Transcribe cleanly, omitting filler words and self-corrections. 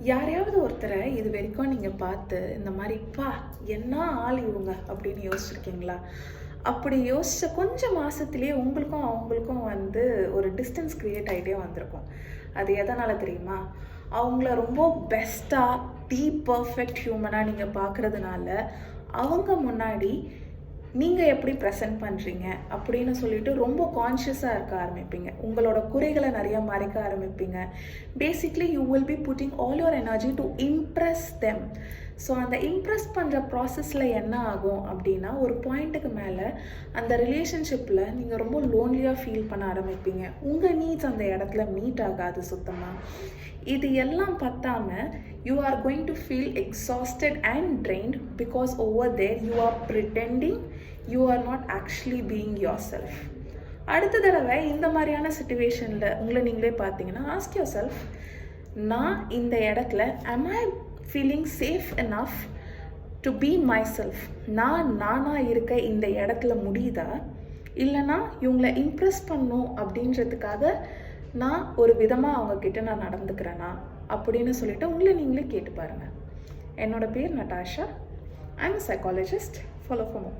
யாரையாவது ஒருத்தரை இது வரைக்கும் நீங்கள் பார்த்து இந்த மாதிரி என்ன ஆள் இவங்க அப்படின்னு யோசிச்சிருக்கீங்களா? அப்படி யோசித்த கொஞ்சம் மாதத்துலேயே உங்களுக்கும் அவங்களுக்கும் ஒரு டிஸ்டன்ஸ் க்ரியேட் ஆகிட்டே வந்திருக்கும். அது எதனால் தெரியுமா? அவங்கள ரொம்ப பெஸ்ட்டாக பர்ஃபெக்ட் ஹியூமனாக நீங்கள் பார்க்குறதுனால அவங்க முன்னாடி நீங்கள் எப்படி ப்ரெசென்ட் பண்ணுறீங்க அப்படின்னு சொல்லிட்டு ரொம்ப கான்ஷியஸாக இருக்க ஆரம்பிப்பீங்க. உங்களோட குறைகளை நிறைய மறைக்க ஆரம்பிப்பீங்க. Basically you will be putting all your energy to impress them. So அந்த இம்ப்ரெஸ் பண்ணுற ப்ராசஸில் என்ன ஆகும் அப்படின்னா, ஒரு பாயிண்ட்டுக்கு மேலே அந்த ரிலேஷன்ஷிப்பில் நீங்கள் ரொம்ப லோன்லியாக ஃபீல் பண்ண ஆரம்பிப்பீங்க. உங்கள் நீட்ஸ் அந்த இடத்துல மீட் ஆகாது சுத்தமாக. இது எல்லாம் பத்தாமல் you are going to feel exhausted and drained because over there you are pretending you are not actually being your self. அடுத்த தடவை இந்த மாதிரியான சுச்சுவேஷனில் உங்களை நீங்களே பார்த்தீங்கன்னா, ஆஸ்க் யோர் செல்ஃப், நான் இந்த இடத்துல am I feeling safe enough to be myself? நான் நானாக இருக்க இந்த இடத்துல முடியுதா? இல்லைனா இவங்களை இம்ப்ரெஸ் பண்ணும் அப்படின்றதுக்காக நான் ஒரு விதமாக அவங்கக்கிட்ட நான் நடந்துக்கிறேனா அப்படின்னு சொல்லிட்டு உங்களை நீங்களே கேட்டு பாருங்கள். என்னோட பேர் Natasha. I am a psychologist. Follow for more.